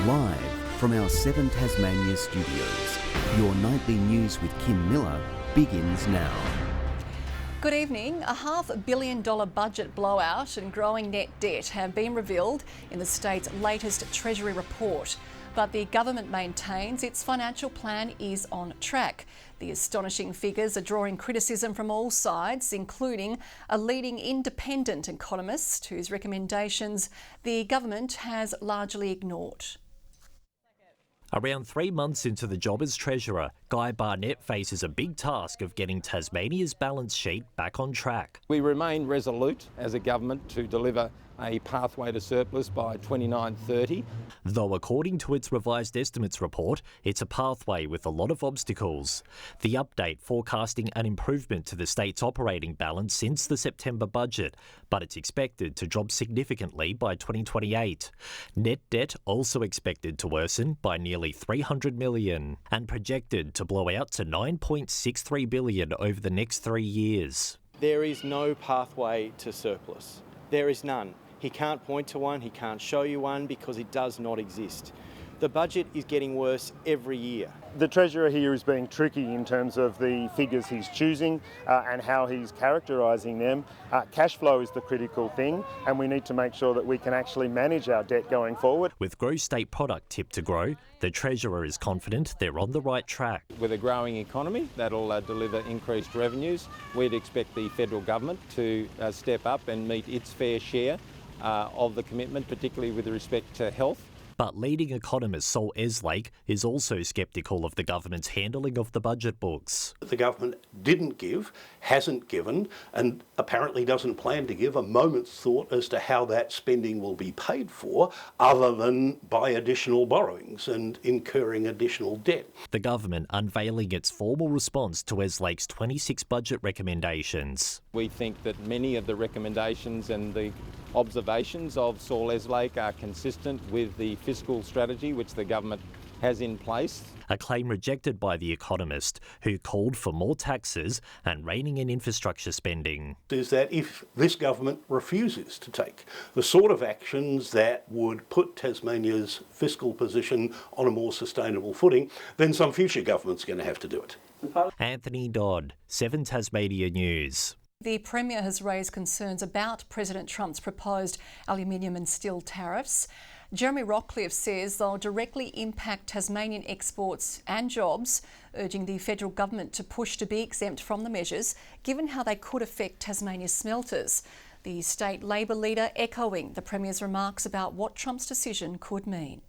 Live from our 7 Tasmania studios, your nightly news with Kim Miller begins now. Good evening. A $500 million budget blowout and growing net debt have been revealed in the state's latest Treasury report. But the government maintains its financial plan is on track. The astonishing figures are drawing criticism from all sides, including a leading independent economist whose recommendations the government has largely ignored. Around 3 months into the job as Treasurer, Guy Barnett faces a big task of getting Tasmania's balance sheet back on track. We remain resolute as a government to deliver a pathway to surplus by 29-30. Though according to its revised estimates report, it's a pathway with a lot of obstacles. The update forecasting an improvement to the state's operating balance since the September budget, but it's expected to drop significantly by 2028. Net debt also expected to worsen by nearly $300 million and projected to blow out to $9.63 billion over the next 3 years. There is no pathway to surplus. There is none. He can't point to one, he can't show you one because it does not exist. The budget is getting worse every year. The Treasurer here is being tricky in terms of the figures he's choosing and how he's characterising them. Cash flow is the critical thing, and we need to make sure that we can actually manage our debt going forward. With gross state product tipped to grow, the Treasurer is confident they're on the right track. With a growing economy that'll deliver increased revenues, we'd expect the federal government to step up and meet its fair share of the commitment, particularly with respect to health. But leading economist Saul Eslake is also sceptical of the government's handling of the budget books. The government didn't give, hasn't given, and apparently doesn't plan to give a moment's thought as to how that spending will be paid for, other than by additional borrowings and incurring additional debt. The government unveiling its formal response to Eslake's 26 budget recommendations. We think that many of the recommendations and the observations of Saul Eslake are consistent with the fiscal strategy which the government has in place. A claim rejected by The Economist, who called for more taxes and reining in infrastructure spending. Is that if this government refuses to take the sort of actions that would put Tasmania's fiscal position on a more sustainable footing, then some future government's going to have to do it. Anthony Dodd, 7 Tasmania News. The Premier has raised concerns about President Trump's proposed aluminium and steel tariffs. Jeremy Rockcliffe says they'll directly impact Tasmanian exports and jobs, urging the federal government to push to be exempt from the measures, given how they could affect Tasmania's smelters. The state Labor leader echoing the Premier's remarks about what Trump's decision could mean.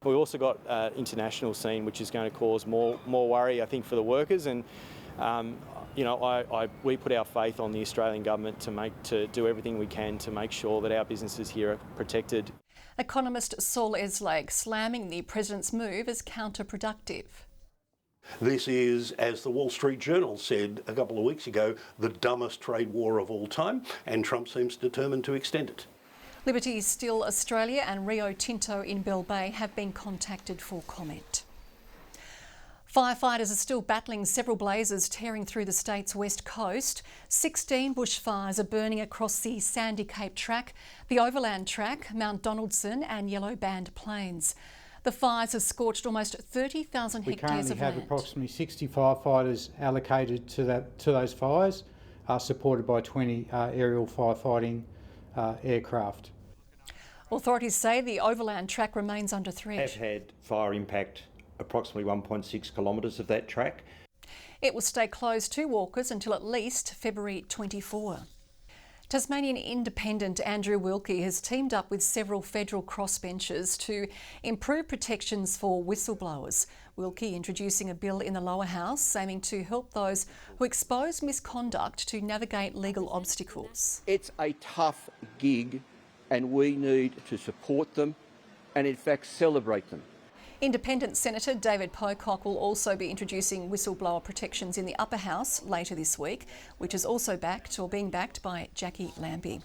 We've also got an international scene which is going to cause more worry, I think, for the workers. And we put our faith on the Australian government to do everything we can to make sure that our businesses here are protected. Economist Saul Eslake slamming the President's move as counterproductive. This is, as the Wall Street Journal said a couple of weeks ago, the dumbest trade war of all time, and Trump seems determined to extend it. Liberty Steel Australia and Rio Tinto in Bell Bay have been contacted for comment. Firefighters are still battling several blazes tearing through the state's west coast. 16 bushfires are burning across the Sandy Cape Track, the Overland Track, Mount Donaldson and Yellow Band Plains. The fires have scorched almost 30,000 hectares of land. We currently have approximately 60 firefighters allocated to those fires, supported by 20 aerial firefighting aircraft. Authorities say the Overland Track remains under threat. Have had fire impact approximately 1.6 kilometres of that track. It will stay closed to walkers until at least February 24. Tasmanian Independent Andrew Wilkie has teamed up with several federal crossbenchers to improve protections for whistleblowers. Wilkie introducing a bill in the lower house aiming to help those who expose misconduct to navigate legal obstacles. It's a tough gig and we need to support them and in fact celebrate them. Independent Senator David Pocock will also be introducing whistleblower protections in the upper house later this week, which is also being backed by Jackie Lambie.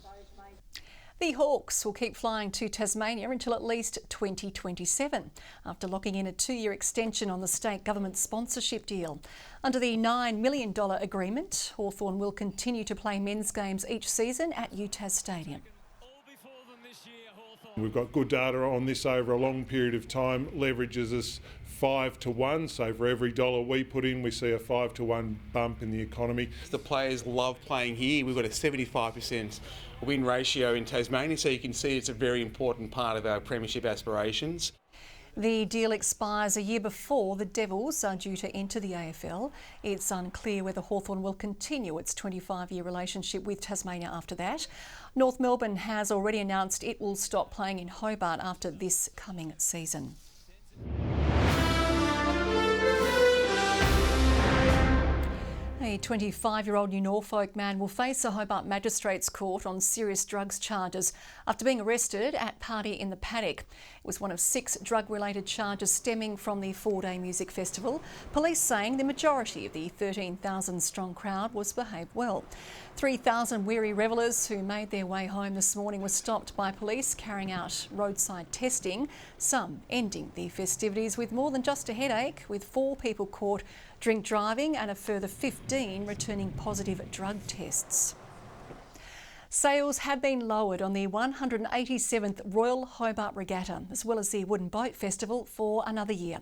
The Hawks will keep flying to Tasmania until at least 2027, after locking in a 2-year extension on the state government sponsorship deal. Under the $9 million agreement, Hawthorn will continue to play men's games each season at UTAS Stadium. We've got good data on this over a long period of time, leverages us 5 to 1, so for every dollar we put in, we see a 5 to 1 bump in the economy. The players love playing here. We've got a 75% win ratio in Tasmania, so you can see it's a very important part of our premiership aspirations. The deal expires a year before the Devils are due to enter the AFL. It's unclear whether Hawthorn will continue its 25-year relationship with Tasmania after that. North Melbourne has already announced it will stop playing in Hobart after this coming season. A 25-year-old New Norfolk man will face a Hobart Magistrates Court on serious drugs charges after being arrested at Party in the Paddock. It was one of 6 drug-related charges stemming from the 4-day music festival. Police saying the majority of the 13,000-strong crowd was behaved well. 3,000 weary revellers who made their way home this morning were stopped by police carrying out roadside testing, some ending the festivities with more than just a headache, with 4 people caught drink driving and a further 15 returning positive drug tests. Sails have been lowered on the 187th Royal Hobart Regatta, as well as the Wooden Boat Festival, for another year.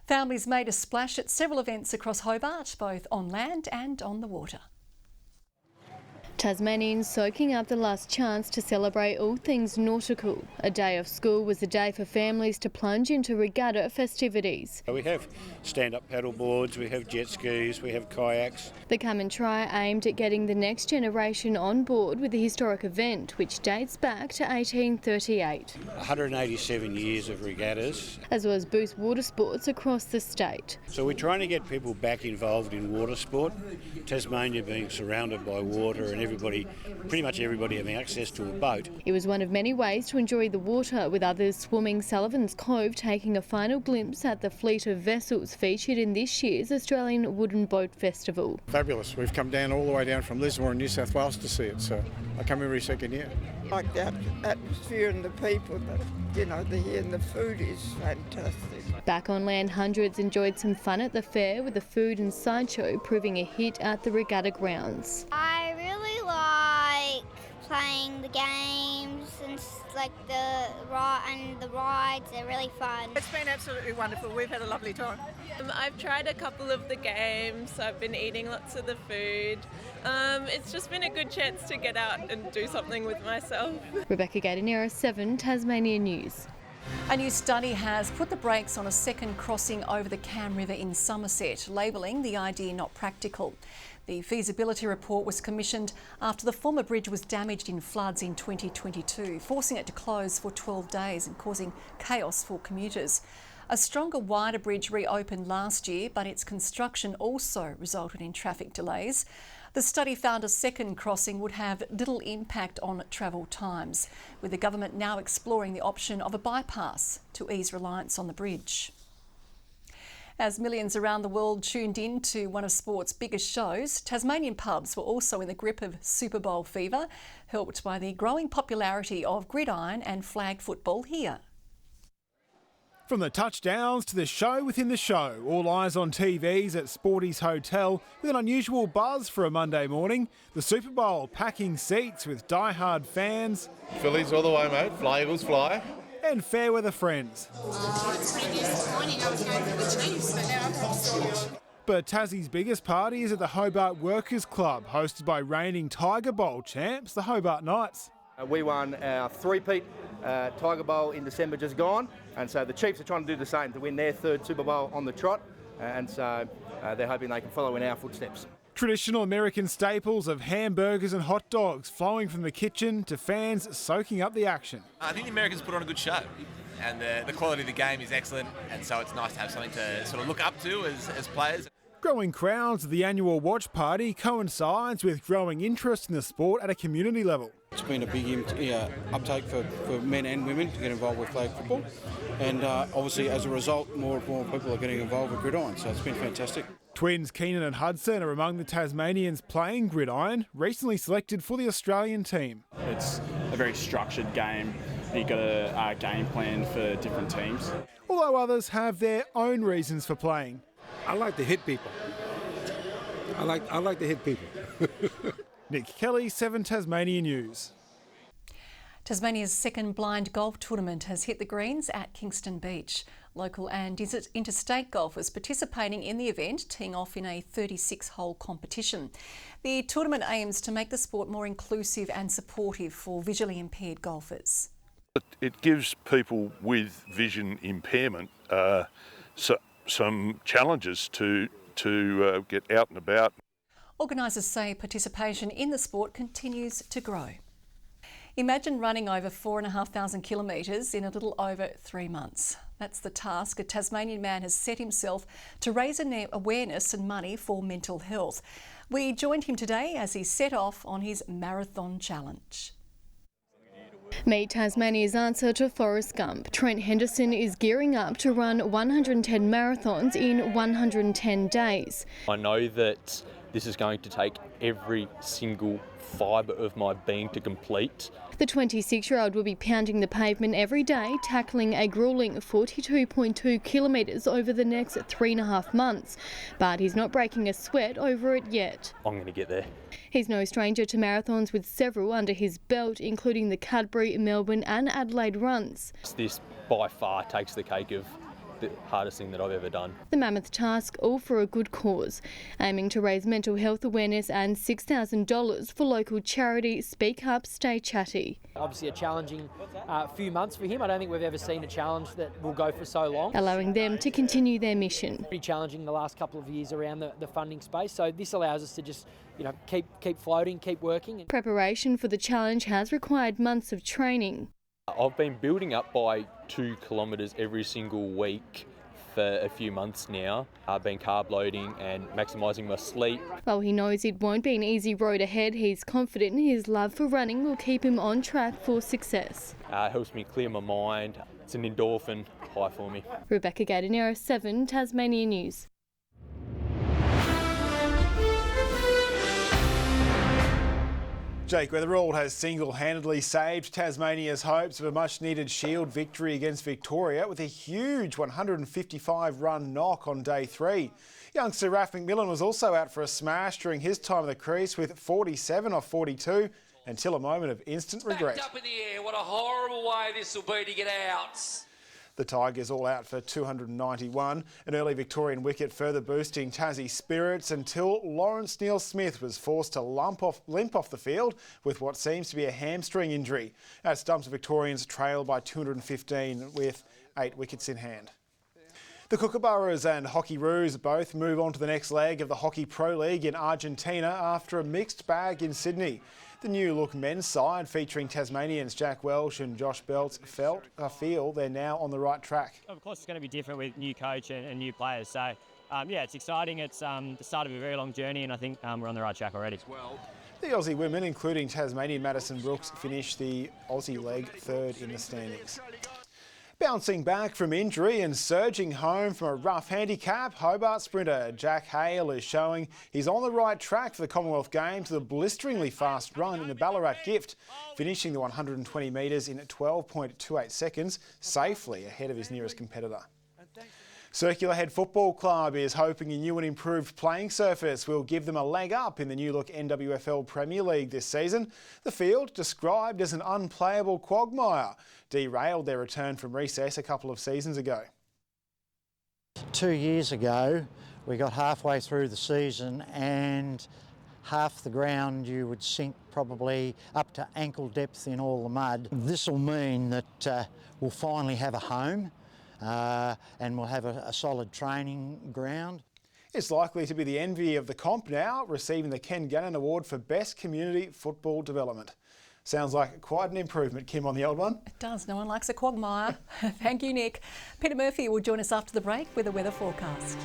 Families made a splash at several events across Hobart, both on land and on the water. Tasmanians soaking up the last chance to celebrate all things nautical. A day off school was a day for families to plunge into regatta festivities. We have stand-up paddle boards, we have jet skis, we have kayaks. The Come and Try aimed at getting the next generation on board with the historic event, which dates back to 1838. 187 years of regattas. As well as boost water sports across the state. So we're trying to get people back involved in water sport. Tasmania being surrounded by water and pretty much everybody having access to a boat. It was one of many ways to enjoy the water, with others swimming Sullivan's Cove taking a final glimpse at the fleet of vessels featured in this year's Australian Wooden Boat Festival. Fabulous. We've come down all the way down from Lismore in New South Wales to see it, so I come every second year. Like the atmosphere and the people, and the food is fantastic. Back on land, hundreds enjoyed some fun at the fair, with the food and sideshow proving a hit at the regatta grounds. I really like playing the games and the rides. They're really fun. It's been absolutely wonderful. We've had a lovely time. I've tried a couple of the games. I've been eating lots of the food. It's just been a good chance to get out and do something with myself. Rebecca Gadanera, 7 Tasmania News. A new study has put the brakes on a second crossing over the Cam River in Somerset, labelling the idea not practical. The feasibility report was commissioned after the former bridge was damaged in floods in 2022, forcing it to close for 12 days and causing chaos for commuters. A stronger, wider bridge reopened last year, but its construction also resulted in traffic delays. The study found a second crossing would have little impact on travel times, with the government now exploring the option of a bypass to ease reliance on the bridge. As millions around the world tuned in to one of sport's biggest shows, Tasmanian pubs were also in the grip of Super Bowl fever, helped by the growing popularity of gridiron and flag football here. From the touchdowns to the show within the show, all eyes on TVs at Sporty's Hotel with an unusual buzz for a Monday morning. The Super Bowl packing seats with die-hard fans. Phillies all the way, mate. Fly Eagles fly. And fair weather friends. It's pretty disappointing. I was going for the Chiefs, but now I've got Storm. But Tassie's biggest party is at the Hobart Workers Club, hosted by reigning Tiger Bowl champs, the Hobart Knights. We won our three-peat Tiger Bowl in December just gone, and so the Chiefs are trying to do the same to win their third Super Bowl on the trot, and so they're hoping they can follow in our footsteps. Traditional American staples of hamburgers and hot dogs flowing from the kitchen to fans soaking up the action. I think the Americans put on a good show, and the quality of the game is excellent, and so it's nice to have something to sort of look up to as players. Growing crowds at the annual watch party coincides with growing interest in the sport at a community level. It's been a big uptake for men and women to get involved with flag football, and obviously as a result more and more people are getting involved with gridiron, so it's been fantastic. Twins Keenan and Hudson are among the Tasmanians playing gridiron, recently selected for the Australian team. It's a very structured game. You've got a game plan for different teams. Although others have their own reasons for playing. I like to hit people. I like to hit people. Nick Kelly, 7 Tasmania News. Tasmania's second blind golf tournament has hit the greens at Kingston Beach. Local and interstate golfers participating in the event teeing off in a 36-hole competition. The tournament aims to make the sport more inclusive and supportive for visually impaired golfers. It gives people with vision impairment some challenges to get out and about. Organisers say participation in the sport continues to grow. Imagine running over 4,500 kilometres in a little over 3 months. That's the task a Tasmanian man has set himself to raise awareness and money for mental health. We joined him today as he set off on his marathon challenge. Meet Tasmania's answer to Forrest Gump. Trent Henderson is gearing up to run 110 marathons in 110 days. I know that this is going to take every single fibre of my being to complete. The 26-year-old will be pounding the pavement every day, tackling a gruelling 42.2 kilometres over the next 3.5 months. But he's not breaking a sweat over it yet. I'm going to get there. He's no stranger to marathons, with several under his belt, including the Cadbury, Melbourne and Adelaide runs. This by far takes the cake of the hardest thing that I've ever done. The mammoth task, all for a good cause, aiming to raise mental health awareness and $6,000 for local charity Speak Up, Stay Chatty. Obviously a challenging few months for him. I don't think we've ever seen a challenge that will go for so long. Allowing them to continue their mission. Pretty challenging the last couple of years around the funding space, so this allows us to just keep floating, keep working. Preparation for the challenge has required months of training. I've been building up by 2 kilometres every single week for a few months now. I've been carb loading and maximising my sleep. While he knows it won't be an easy road ahead, he's confident his love for running will keep him on track for success. It helps me clear my mind. It's an endorphin high for me. Rebecca Gaidanero, 7 Tasmania News. Jake Weatherald has single-handedly saved Tasmania's hopes of a much-needed Shield victory against Victoria with a huge 155-run knock on day 3. Youngster Raph McMillan was also out for a smash during his time at the crease with 47 off 42 until a moment of instant regret. Up in the air, what a horrible way this will be to get out. The Tigers all out for 291. An early Victorian wicket further boosting Tassie spirits until Lawrence Neil-Smith was forced to limp off the field with what seems to be a hamstring injury. As Stumps Victorians trail by 215 with 8 wickets in hand. The Kookaburras and Hockey Roos both move on to the next leg of the Hockey Pro League in Argentina after a mixed bag in Sydney. The new-look men's side, featuring Tasmanians Jack Welsh and Josh Belts, feel they're now on the right track. Of course, it's going to be different with new coach and new players. So, yeah, it's exciting. It's the start of a very long journey, and I think we're on the right track already. The Aussie women, including Tasmanian Madison Brooks, finished the Aussie leg 3rd in the standings. Bouncing back from injury and surging home from a rough handicap, Hobart sprinter Jack Hale is showing he's on the right track for the Commonwealth Games with a blisteringly fast run in the Ballarat Gift, finishing the 120 metres in 12.28 seconds, safely ahead of his nearest competitor. Circular Head Football Club is hoping a new and improved playing surface will give them a leg up in the new-look NWFL Premier League this season. The field, described as an unplayable quagmire, derailed their return from recess a couple of seasons ago. 2 years ago, we got halfway through the season and half the ground you would sink probably up to ankle depth in all the mud. This will mean that we'll finally have a home. And we'll have a solid training ground. It's likely to be the envy of the comp now, receiving the Ken Gannon Award for Best Community Football Development. Sounds like quite an improvement, Kim, on the old one. It does. No one likes a quagmire. Thank you, Nick. Peter Murphy will join us after the break with a weather forecast.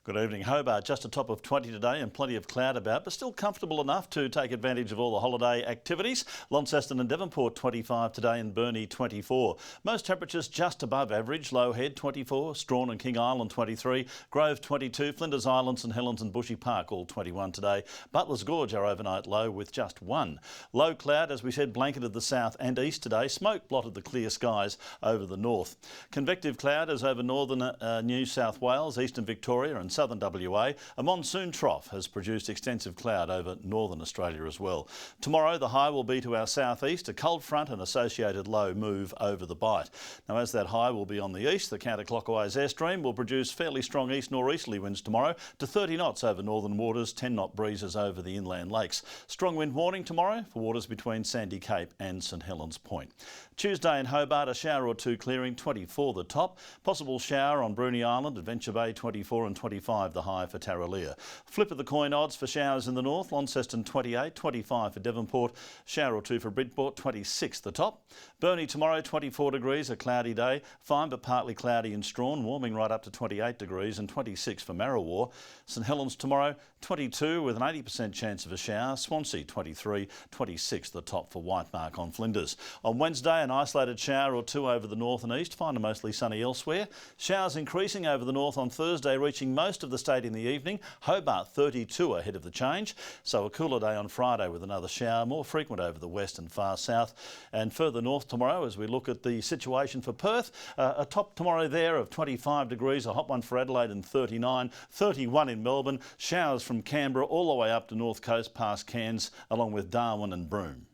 Good evening. Hobart just atop of 20 today and plenty of cloud about, but still comfortable enough to take advantage of all the holiday activities. Launceston and Devonport 25 today and Burnie 24. Most temperatures just above average. Low Head 24, Strawn and King Island 23, Grove 22, Flinders Island, St Helens and Bushy Park all 21 today. Butler's Gorge our overnight low with just 1. Low cloud, as we said, blanketed the south and east today. Smoke blotted the clear skies over the north. Convective cloud is over northern New South Wales, eastern Victoria and southern WA, a monsoon trough has produced extensive cloud over northern Australia as well. Tomorrow the high will be to our southeast, a cold front and associated low move over the Bight. Now as that high will be on the east, the counterclockwise airstream will produce fairly strong east-northeasterly winds tomorrow to 30 knots over northern waters, 10-knot breezes over the inland lakes. Strong wind warning tomorrow for waters between Sandy Cape and St Helens Point. Tuesday in Hobart, a shower or two clearing, 24 the top. Possible shower on Bruny Island, Adventure Bay 24 and 25 the high for Tarraleah. Flip of the coin odds for showers in the north, Launceston 28, 25 for Devonport, shower or two for Bridport, 26 the top. Burnie tomorrow 24 degrees, a cloudy day, fine but partly cloudy in Strawn, warming right up to 28 degrees and 26 for Marrawar. St Helens tomorrow 22 with an 80% chance of a shower, Swansea 23, 26 the top for Whitemark on Flinders. On Wednesday an isolated shower or two over the north and east, fine and mostly sunny elsewhere. Showers increasing over the north on Thursday, reaching most of the state in the evening. Hobart 32 ahead of the change, so a cooler day on Friday with another shower, more frequent over the west and far south. And further north tomorrow as we look at the situation for Perth, a top tomorrow there of 25 degrees, a hot one for Adelaide and 39, 31 in Melbourne, showers from Canberra all the way up to North Coast past Cairns along with Darwin and Broome.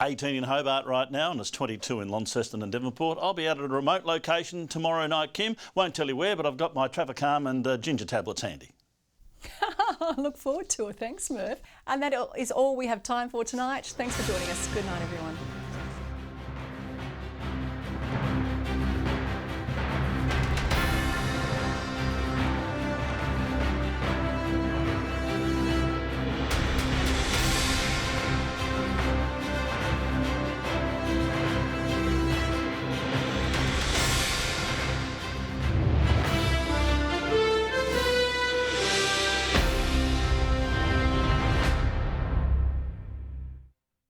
18 in Hobart right now and it's 22 in Launceston and Devonport. I'll be out at a remote location tomorrow night, Kim. Won't tell you where, but I've got my Travacalm and ginger tablets handy. I look forward to it. Thanks, Murph. And that is all we have time for tonight. Thanks for joining us. Good night, everyone.